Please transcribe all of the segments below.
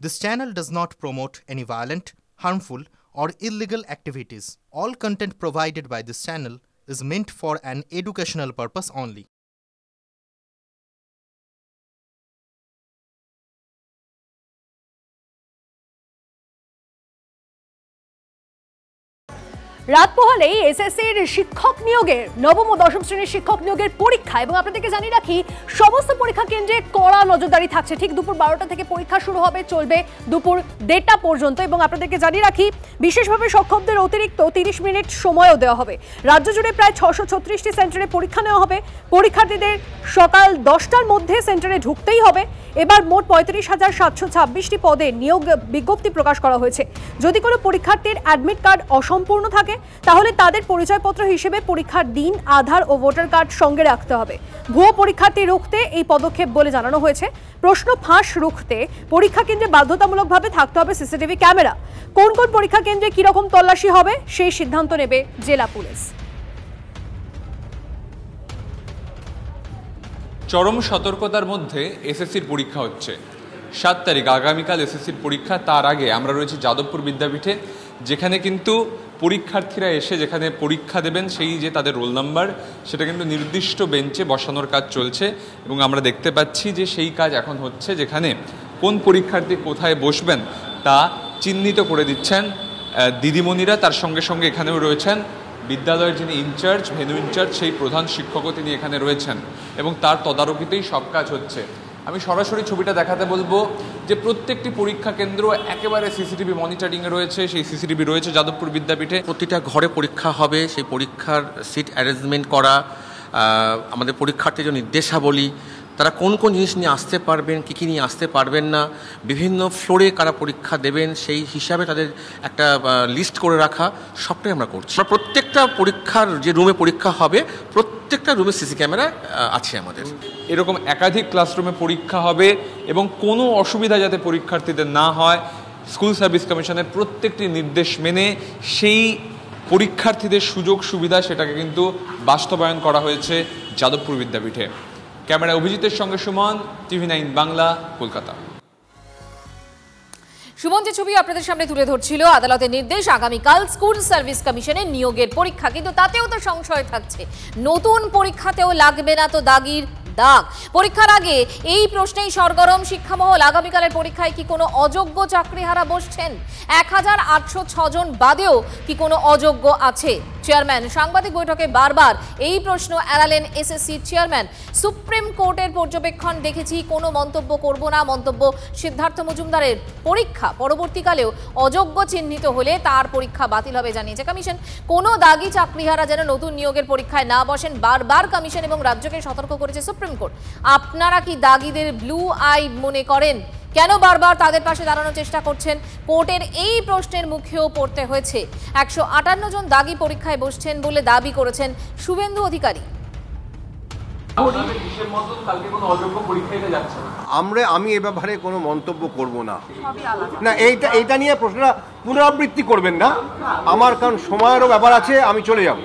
This channel does not promote any violent, harmful, or illegal activities. All content provided by this channel is meant for an educational purpose only. রাত পোহালেই এসএসসির শিক্ষক নিয়োগের নবম ও দশম শ্রেণীর শিক্ষক নিয়োগের পরীক্ষা এবং আপনাদেরকে জানিয়ে রাখি সমস্ত পরীক্ষা কেন্দ্রে কড়া নজরদারি থাকছে। ঠিক দুপুর 12টা থেকে পরীক্ষা শুরু হবে, চলবে দুপুর 1টা পর্যন্ত। এবং আপনাদেরকে জানিয়ে রাখি বিশেষভাবে সক্ষমদের অতিরিক্ত 30 মিনিট সময়ও দেওয়া হবে। রাজ্য জুড়ে প্রায় 636টি সেন্টারে পরীক্ষা নেওয়া হবে। পরীক্ষার্থীদের সকাল 10টার মধ্যে সেন্টারে ঢুকতেই হবে। এবার মোট 35,726টি পদে নিয়োগ বিজ্ঞপ্তি প্রকাশ করা হয়েছে। যদি কোনো পরীক্ষার্থীর অ্যাডমিট কার্ড অসম্পূর্ণ থাকে তাহলে তাদের পরিচয়পত্র হিসেবে পরীক্ষার দিন, আধার ও ভোটার কার্ড সঙ্গে রাখতে হবে। ভুয়ো পরীক্ষার্থী রুখতে এই পদক্ষেপ বলে জানানো হয়েছে। প্রশ্ন ফাঁস রুখতে পরীক্ষা কেন্দ্রে বাধ্যতামূলকভাবে থাকতে হবে সিসিটিভি ক্যামেরা। কোন কোন পরীক্ষা কেন্দ্রে কিরকম তল্লাশি হবে সেই সিদ্ধান্ত নেবে জেলা পুলিশ। চরম সতর্কতার মধ্যে এসএসসির পরীক্ষা হচ্ছে। 7 তারিখ আগামীকাল এসএসসির পরীক্ষা। তার আগে আমরা রয়েছি যাদবপুর বিদ্যাপীঠে, যেখানে কিন্তু পরীক্ষার্থীরা এসে যেখানে পরীক্ষা দেবেন সেই যে তাদের রোল নাম্বার সেটা কিন্তু নির্দিষ্ট বেঞ্চে বসানোর কাজ চলছে। এবং আমরা দেখতে পাচ্ছি যে সেই কাজ এখন হচ্ছে, যেখানে কোন পরীক্ষার্থী কোথায় বসবেন তা চিহ্নিত করে দিচ্ছেন দিদিমণিরা। তার সঙ্গে সঙ্গে এখানেও রয়েছেন বিদ্যালয়ের যিনি ইনচার্জ, ভেন্যু ইনচার্জ, সেই প্রধান শিক্ষকও তিনি এখানে রয়েছেন এবং তার তদারকিতেই সব কাজ হচ্ছে। আমি সরাসরি ছবিটা দেখাতে বলবো যে প্রত্যেকটি পরীক্ষা কেন্দ্র একেবারে সিসিটিভি মনিটরিংয়ে রয়েছে। সেই সিসিটিভি রয়েছে যাদবপুর বিদ্যাপীঠে। প্রতিটা ঘরে পরীক্ষা হবে, সেই পরীক্ষার সিট অ্যারেঞ্জমেন্ট করা, আমাদের পরীক্ষার্থীর যে নির্দেশাবলী, তারা কোন কোন জিনিস নিয়ে আসতে পারবেন, কী কী নিয়ে আসতে পারবেন না, বিভিন্ন ফ্লোরে কারা পরীক্ষা দেবেন সেই হিসাবে তাদের একটা লিস্ট করে রাখা, সবটাই আমরা করছি। আমরা প্রত্যেকটা পরীক্ষার যে রুমে পরীক্ষা হবে প্রত্যেকটা রুমে সিসি ক্যামেরা আছে আমাদের। এরকম একাধিক ক্লাসরুমে পরীক্ষা হবে এবং কোনো অসুবিধা যাতে পরীক্ষার্থীদের না হয়, স্কুল সার্ভিস কমিশনের প্রত্যেকটি নির্দেশ মেনে সেই পরীক্ষার্থীদের সুযোগ সুবিধা সেটাকে কিন্তু বাস্তবায়ন করা হয়েছে যাদবপুর বিদ্যাপীঠে। ক্যামেরা অভিজিতের সঙ্গে সুমন, TV9 বাংলা, কলকাতা। সুমন যে ছবি আপনাদের সামনে তুলে ধরছিল, আদালতের নির্দেশ আগামীকাল স্কুল সার্ভিস কমিশনের নিয়োগের পরীক্ষা, কিন্তু তাতেও তো সংশয় থাকছে, নতুন পরীক্ষাতেও লাগবে না তো দাগির দাগ। পরীক্ষার আগে এই প্রশ্নেই সরগরম শিক্ষামহল। আগামীকালের পরীক্ষায় কি কোনো অযোগ্য চাকরিহারা বসছেন? 1806 জন বাদেও কি কোনো অযোগ্য আছে? চেয়ারম্যান সাংবাদিক বৈঠকে বারবার এই প্রশ্ন এড়ালেন এসএসসি চেয়ারম্যান। সুপ্রিম কোর্টের পর্যবেক্ষণ দেখেছি, কোনো মন্তব্য করব না। মন্তব্য সিদ্ধার্থ মজুমদারের। পরীক্ষা পরবর্তীকালেও অযোগ্য চিহ্নিত হলে তার পরীক্ষা বাতিল হবে জানিয়েছে কমিশন। কোনো দাগি চাকরিহারা যেন নতুন নিয়োগের পরীক্ষায় না বসেন বারবার কমিশন এবং রাজ্যকে সতর্ক করেছে সুপ্রিম কোর্ট। আপনারা কি দাগিদের ব্লু আই মনে করেন? কেন বারবার তাদের পাশে দাঁড়ানোর চেষ্টা করছেন? কোর্টের এই প্রশ্নের মুখেও পড়তে হয়েছে। 158 জন দাগি পরীক্ষায় বসছেন বলে দাবি করেছেন শুভেন্দু অধিকারী। আমি এ ব্যাপারে কোনো মন্তব্য করব না। এইটা নিয়ে প্রশ্নটা পুনরাবৃত্তি করবেন না আমার, কারণ সময়েরও ব্যাপার আছে, আমি চলে যাব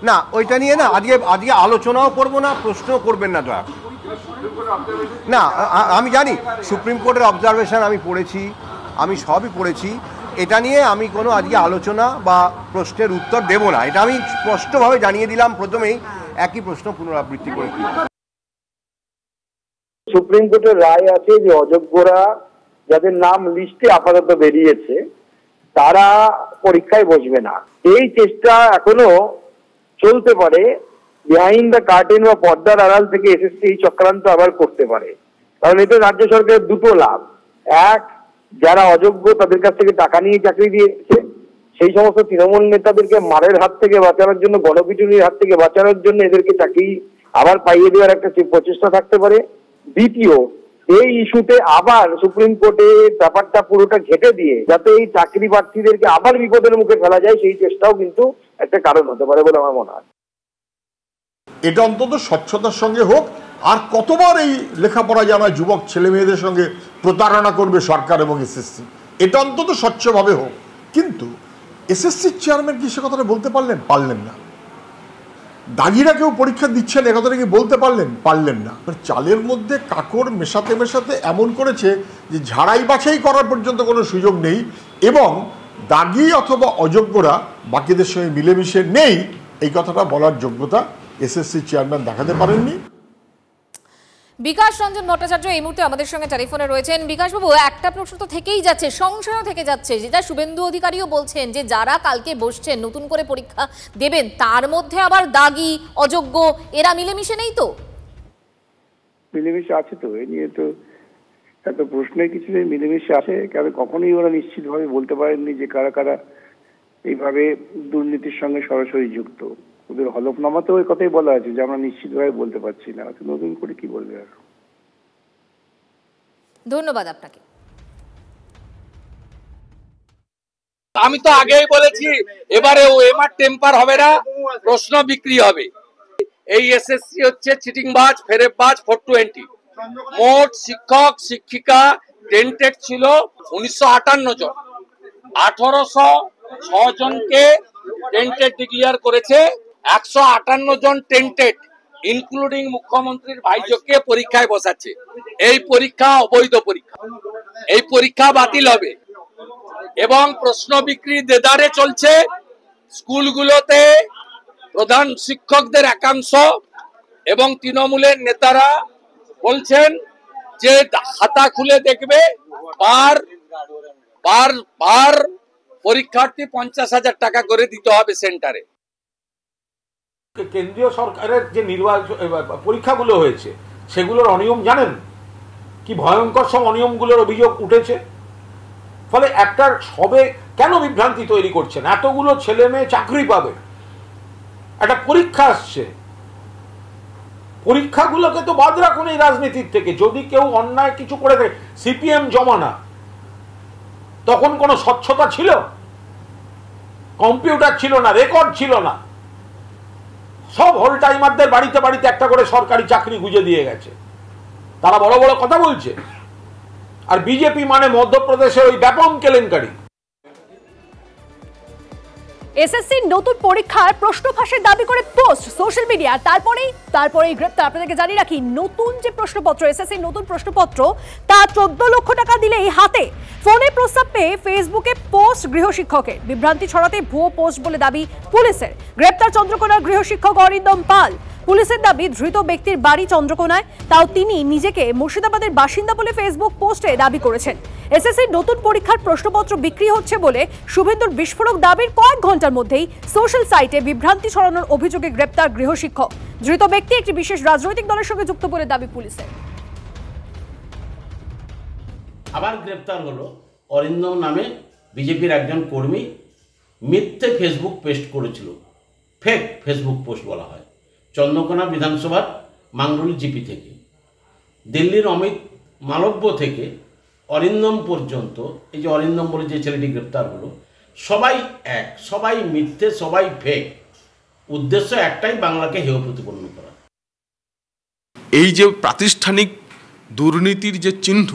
না। ওইটা নিয়ে না আজকে আলোচনাও করব না, প্রশ্নও করবেন না দয়া। না, আমি জানি সুপ্রিম কোর্টের অবজারভেশন আমি পড়েছি, আমি সবই পড়েছি। এটা নিয়ে আমি কোনো আজকে আলোচনা বা প্রশ্নের উত্তর দেব না, এটা আমি স্পষ্টভাবে জানিয়ে দিলাম প্রথমেই। একই প্রশ্ন পুনরাবৃত্তি করে সুপ্রিম কোর্টের রায় আছে যে অযোগ্যরা যাদের নাম লিস্টে আপাতত বেরিয়েছে তারা পরীক্ষায় বসবে না। এই চেষ্টা এখনো চলতে পারে। বিহাইন্ড দ্য কার্টেন বা পর্দার আড়াল থেকে এসএসসি এই চক্রান্ত আবার করতে পারে। কারণ এতে রাজ্য সরকারের দুটো লাভ। এক, যারা অযোগ্য তাদের কাছ থেকে টাকা নিয়ে চাকরি দিয়েছে সেই সমস্ত তৃণমূল নেতাদেরকে মারের হাত থেকে বাঁচানোর জন্য, গণপিটুনির হাত থেকে বাঁচানোর জন্য এদেরকে চাকরি আবার পাইয়ে দেওয়ার একটা প্রচেষ্টা থাকতে পারে। দ্বিতীয়, এই ইস্যুতে আবার সুপ্রিম কোর্টে ব্যাপারটা পুরোটা ঘেটে দিয়ে যাতে এই চাকরি প্রার্থীদেরকে আবার বিপদের মুখে ফেলা যায় সেই চেষ্টাও কিন্তু একটা কারণ হতে পারে বলে আমার মনে হয়। এটা অন্তত স্বচ্ছতার সঙ্গে হোক। আর কতবার এই লেখাপড়া জানা যুবক ছেলে মেয়েদের সঙ্গে প্রতারণা করবে সরকার এবং এসএসসি, এটা অন্তত স্বচ্ছভাবে হোক। কিন্তু এসএসসির চেয়ারম্যান কি সে কথাটা বলতে পারলেন না। দাগিরা কেউ পরীক্ষা দিচ্ছেন এ কথাটা কি বলতে পারলেন না। চালের মধ্যে কাকড় মেশাতে মেশাতে এমন করেছে যে ঝাড়াই বাছাই করার পর্যন্ত কোনো সুযোগ নেই, এবং দাগি অথবা অযোগ্যরা বাকিদের সঙ্গে মিলেমিশে নেই, এই কথাটা বলার যোগ্যতা এসএসসি চেয়ারম্যান দেখাতে পারেননি। বিকাশ রঞ্জন ভট্টাচার্য এই মুহূর্তে আমাদের সঙ্গে টেলিফোনে রয়েছেন। বিকাশবাবু, একটা প্রশ্ন তো থেকেই যাচ্ছে, সংশয়ও থেকে যাচ্ছে, যেটা শুভেন্দু অধিকারীও বলছেন যে যারা কালকে বসছেন নতুন করে পরীক্ষা দেবেন তার মধ্যে আবার দাগি অযোগ্য এরা মিলেমিশে নেই তো? মিলেমিশে আছে তো, এই নিয়ে তো এত প্রশ্নের কিছু নেই, মিলেমিশে আছে। কারণ কখনোই ওরা নিশ্চিতভাবে বলতে পারেননি যে কারা কারা এইভাবে দুর্নীতির সঙ্গে সরাসরি যুক্ত। ওদের হলফনামাতেও ওই কথাই বলা আছে যে আমরা নিশ্চিতভাবে বলতে পারছি না। নতুন করে কি বলবে আর। ধন্যবাদ আপনাকে। আমি তো আগেই বলেছি এবারে ও এমআর টেম্পার হবে না, প্রশ্ন বিক্রি হবে। এই এসএসসি হচ্ছে চিটিংবাজ, ফেরেববাজ 420। মোট শিক্ষক শিক্ষিকা টেন্টেড ছিল 1958 জন, 1806 জনকে টেন্টেড ডিক্লেয়ার করেছে। 158 জন টেন্টেড ইনক্লুডিং মুখ্যমন্ত্রীর ভাইজোকে পরীক্ষায় বসাচ্ছে। এই পরীক্ষা অবৈধ পরীক্ষা, এই পরীক্ষা বাতিল হবে এবং প্রশ্ন বিক্রি দেদারে চলছে। স্কুলগুলোতে প্রধান শিক্ষকদের একাংশ এবং তৃণমূলের নেতারা বলছেন যে খাতা খুলে দেখবে, বার পরীক্ষার্থী 50,000 টাকা করে দিতে হবে সেন্টারে। কেন্দ্রীয় সরকারের যে পরীক্ষাগুলো হয়েছে সেগুলোর অনিয়ম জানেন কি ভয়ঙ্কর সব অনিয়মগুলোর অভিযোগ উঠেছে। ফলে একটা সবে কেন বিভ্রান্তি তৈরি করছেন? এতগুলো ছেলে মেয়ে চাকরি পাবে, একটা পরীক্ষা আসছে, পরীক্ষাগুলোকে তো বাদ রাখুন এই রাজনীতির থেকে। যদি কেউ অন্যায় কিছু করে থাকে, সিপিএম জমানা তখন কোনো স্বচ্ছতা ছিল? কম্পিউটার ছিল না, রেকর্ড ছিল না, সব হোল টাইমারদের বাড়িতে বাড়িতে একটা করে সরকারি চাকরি গুঁজে দিয়ে গেছে। তারা বড় বড় কথা বলছে, আর বিজেপি মানে মধ্যপ্রদেশের ওই ব্যাপক কেলেঙ্কারি। এসএসসির নতুন পরীক্ষার প্রশ্ন ফাঁসের দাবি করে পোস্ট সোশ্যাল মিডিয়া, তারপরেই গ্রেপ্তার। আপনাদেরকে জানিয়ে রাখি, নতুন যে প্রশ্নপত্র, এসএসসির নতুন প্রশ্নপত্র, তা 14 লক্ষ টাকা দিলেই হাতে। ফোনে প্রস্তাব পেয়ে ফেসবুকে পোস্ট গৃহশিক্ষকের, বিভ্রান্তি ছড়াতে ভুয়ো পোস্ট বলে দাবি পুলিশের। গ্রেপ্তার চন্দ্রকোনার গৃহশিক্ষক অরিন্দম পাল। পুলিশের দাবি, ধৃত ব্যক্তির বাড়ি চন্দ্রকোনায়, তাও তিনি নিজেকে মুর্শিদাবাদের বাসিন্দা বলে ফেসবুক পোস্টে দাবি করেছেন। এসএসসির নতুন পরীক্ষার প্রশ্নপত্র বিক্রি হচ্ছে বলে শুভেন্দুর বিস্ফোরক দাবির কয়েক ঘন্টার মধ্যেই সোশ্যাল সাইটে বিভ্রান্তি ছড়ানোর অভিযোগে গ্রেপ্তার গৃহশিক্ষক। ধৃত ব্যক্তি একটি বিশেষ রাজনৈতিক দলের সঙ্গে যুক্ত বলে দাবি পুলিশের। আবার গ্রেপ্তার হলো অরিন্দম নামে বিজেপির একজন কর্মী, মিথ্যে ফেসবুক পোস্ট করেছিল, ফেক ফেসবুক পোস্ট বলা হয়, চন্দ্রকোনা বিধানসভার মাংরুল জিপি থেকে। দিল্লির অমিত মালব্য থেকে অরিন্দম পর্যন্ত, এই যে অরিন্দম বলে যে ছেলেটি গ্রেপ্তার হলো, সবাই এক, সবাই মিথ্যে, সবাই ফেক। উদ্দেশ্য একটাই, বাংলাকে হেয় প্রতিপন্ন করা। এই যে প্রাতিষ্ঠানিক দুর্নীতির যে চিহ্ন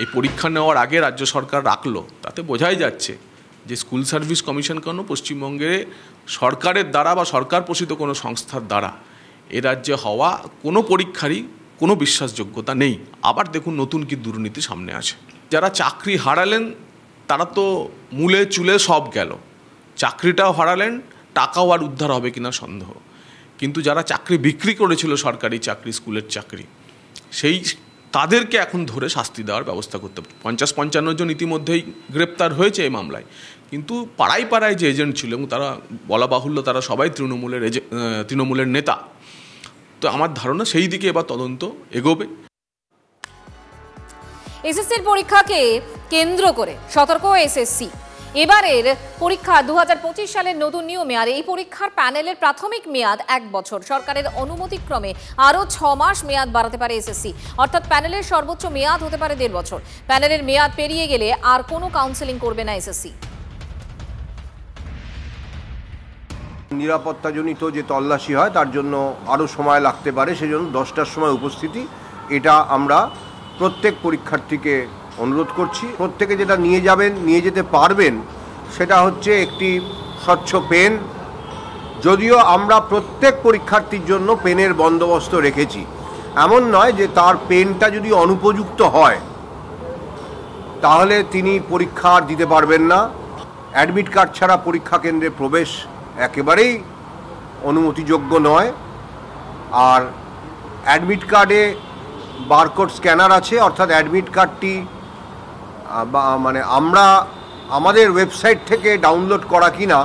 এই পরীক্ষা নেওয়ার আগে রাজ্য সরকার রাখলো, তাতে বোঝাই যাচ্ছে যে স্কুল সার্ভিস কমিশন কেন পশ্চিমবঙ্গে সরকারের দ্বারা বা সরকার পোষিত কোনো সংস্থার দ্বারা এ রাজ্যে হওয়া কোনো পরীক্ষারই কোনো বিশ্বাসযোগ্যতা নেই। আবার দেখুন নতুন কি দুর্নীতি সামনে আসে। যারা চাকরি হারালেন তারা তো মূলে চুলে সব গেল, চাকরিটাও হারালেন, টাকাও আর উদ্ধার হবে কিনা সন্দেহ। কিন্তু যারা চাকরি বিক্রি করেছিল, সরকারি চাকরি, স্কুলের চাকরি, তাদেরকে এখন ধরে শাস্তি দেওয়ার ব্যবস্থা করতে হবে। 50-55 জন ইতিমধ্যেই গ্রেপ্তার হয়েছে এই মামলায়। কিন্তু পাড়ায় পাড়ায় যে এজেন্ট ছিল, এবং তারা বলা বাহুল্য তারা সবাই তৃণমূলের নেতা, তো আমার ধারণা সেই দিকে এবার তদন্ত এগোবে। এসএসসির পরীক্ষাকে কেন্দ্র করে সতর্ক এসএসসি। এবারের পরীক্ষা 2025 সালের নতুন নিয়মে, আর এই পরীক্ষার প্যানেলের প্রাথমিক মেয়াদ 1 বছর। সরকারের অনুমতিক্রমে আরও 6 মাস মেয়াদ বাড়াতে পারে এসএসসি, অর্থাৎ প্যানেলের সর্বোচ্চ মেয়াদ হতে পারে 1.5 বছর। প্যানেলের মেয়াদ পেরিয়ে গেলে আর কোনো কাউন্সেলিং করবে না এসএসসি। নিরাপত্তাজনিত যে তল্লাশি হয় তার জন্য আরও সময় লাগতে পারে, সেজন্য 10টার সময় উপস্থিতি, এটা আমরা প্রত্যেক পরীক্ষার্থীকে অনুরোধ করছি। প্রত্যেকে যেটা নিয়ে যেতে পারবেন সেটা হচ্ছে একটি স্বচ্ছ পেন, যদিও আমরা প্রত্যেক পরীক্ষার্থীর জন্য পেনের বন্দোবস্ত রেখেছি। এমন নয় যে তার পেনটা যদি অনুপযুক্ত হয় তাহলে তিনি পরীক্ষা আর দিতে পারবেন না। অ্যাডমিট কার্ড ছাড়া পরীক্ষা কেন্দ্রে প্রবেশ একেবারেই অনুমতিযোগ্য নয়। আর অ্যাডমিট কার্ডে বারকোড স্ক্যানার আছে, অর্থাৎ অ্যাডমিট কার্ডটি মানে আমরা আমাদের ওয়েবসাইট থেকে ডাউনলোড করা কিনা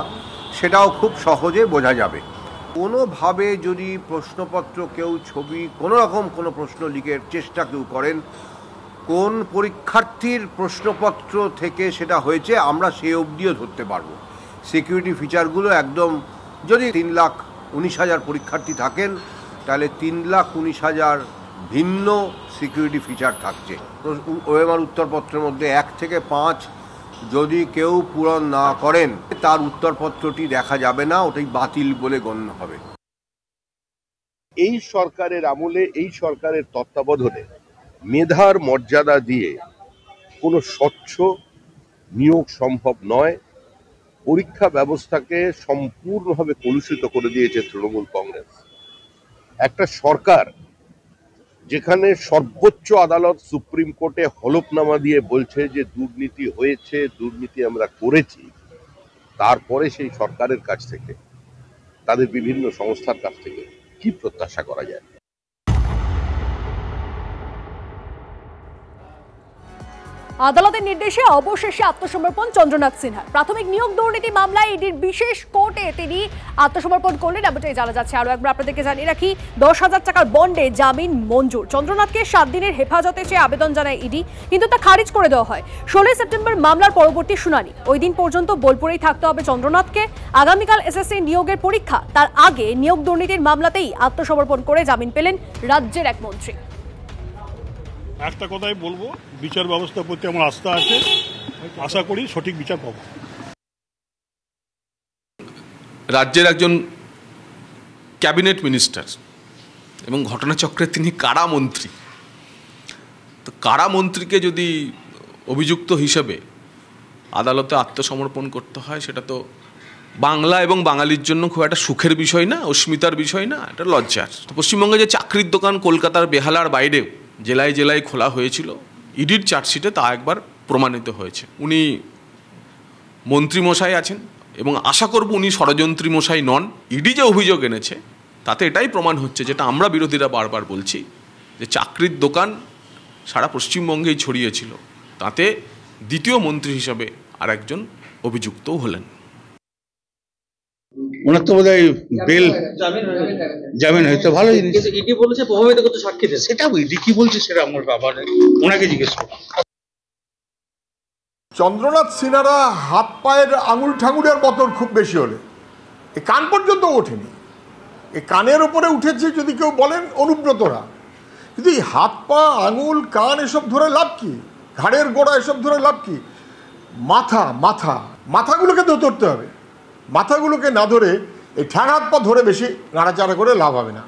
সেটাও খুব সহজে বোঝা যাবে। কোনোভাবে যদি প্রশ্নপত্র কেউ ছবি কোনো রকম কোনো প্রশ্ন লিখে চেষ্টা কেউ করেন, কোন পরীক্ষার্থীর প্রশ্নপত্র থেকে সেটা হয়েছে আমরা সে অবধিও ধরতে পারবো। সিকিউরিটি ফিচারগুলো একদম, যদি 3,19,000 পরীক্ষার্থী থাকেন তাহলে 3,19,000 ভিন্ন সিকিউরিটি ফিচার থাকছে। ওএমআর উত্তরপত্রের মধ্যে 1 থেকে 5 যদি কেউ পূরণ না করেন তার উত্তরপত্রটি দেখা যাবে না, ওটাই বাতিল বলে গণ্য হবে। এই সরকারের আমলে, এই সরকারের তত্ত্বাবধানে মেধার মর্যাদা দিয়ে কোনো স্বচ্ছ নিয়োগ সম্ভব নয়। পরীক্ষা ব্যবস্থাকে সম্পূর্ণভাবে কলুষিত করে দিয়েছে তৃণমূল কংগ্রেস। একটা সরকার যেখানে সর্বোচ্চ আদালত সুপ্রিম কোর্টে হলফনামা দিয়ে বলছে যে দুর্নীতি হয়েছে, দুর্নীতি আমরা করেছি, তারপরে সেই সরকারের কাছ থেকে, তাদের বিভিন্ন সংস্থার কাছ থেকে কি প্রত্যাশা করা যায়? আদালতের নির্দেশে অবশেষে আত্মসমর্পণ চন্দ্রনাথ সিনহার। প্রাথমিক নিয়োগ দুর্নীতি মামলায় ইডির বিশেষ কোর্টে তিনি আত্মসমর্পণ করলেন, এমনটাই জানা যাচ্ছে। আরো একবার আপনাদেরকে জানিয়ে রাখি, 10,000 টাকার বন্ডে জামিন মঞ্জুর। চন্দ্রনাথকে 7 দিনের হেফাজতে চেয়ে আবেদন জানায় ইডি, কিন্তু তা খারিজ করে দেওয়া হয়। 16 সেপ্টেম্বর মামলার পরবর্তী শুনানি। ওই দিন পর্যন্ত বোলপুরেই থাকতে হবে চন্দ্রনাথকে। আগামীকাল এসএসসি নিয়োগের পরীক্ষা, তার আগে নিয়োগ দুর্নীতির মামলাতেই আত্মসমর্পণ করে জামিন পেলেন রাজ্যের এক মন্ত্রী। একটা কথাই বলবো, বিচার ব্যবস্থার প্রতি আমার আস্থা আছে, আশা করি সঠিক বিচার পাবো। রাজ্যের একজন ক্যাবিনেট মিনিস্টার এবং ঘটনাচক্রের তিনি কারামন্ত্রী, তো কারামন্ত্রীকে যদি অভিযুক্ত হিসেবে আদালতে আত্মসমর্পণ করতে হয়, সেটা তো বাংলা এবং বাঙালির জন্য খুব একটা সুখের বিষয় না, অস্মিতার বিষয় না, এটা লজ্জার। পশ্চিমবঙ্গে যে চাকরির দোকান কলকাতার বেহালার বাইরেও জেলায় জেলায় খোলা হয়েছিল, ইডির চার্জশিটে তা একবার প্রমাণিত হয়েছে। উনি মন্ত্রীমশাই আছেন এবং আশা করব উনি ষড়যন্ত্রী মশাই নন। ইডি যে অভিযোগ এনেছে তাতে এটাই প্রমাণ হচ্ছে, যেটা আমরা বিরোধীরা বারবার বলছি, যে চাকরির দোকান সারা পশ্চিমবঙ্গেই ছড়িয়েছিল। তাতে দ্বিতীয় মন্ত্রী হিসাবে আর একজন অভিযুক্তও হলেন। ওনার তো বোধ হয় বেল জামিন হয়তো ভালো জিনিস। ইডি বলেছে প্রভাবিত করতে সাক্ষীদের, সেটা ইডি কি বলছে সেটা আমার বাবা ওনাকে জিজ্ঞেস করো। চন্দ্রনাথ সিনহারা হাত পায়ের আঙুল ঠাঙুরের মতন খুব বেশি হলে, এ কান পর্যন্ত ওঠেনি, এ কানের ওপরে উঠেছে যদি কেউ বলেন অনুব্রতরা, কিন্তু এই হাত পা আঙুল কান এসব ধরে লাভ কি? ঘাড়ের গোড়া এসব ধরে লাভ কি? মাথাগুলোকে তো ধরতে হবে। মাথাগুলোকে না ধরে এই ঠ্যাং হাত পা ধরে বেশি নাড়াচাড়া করে লাভ হবে না।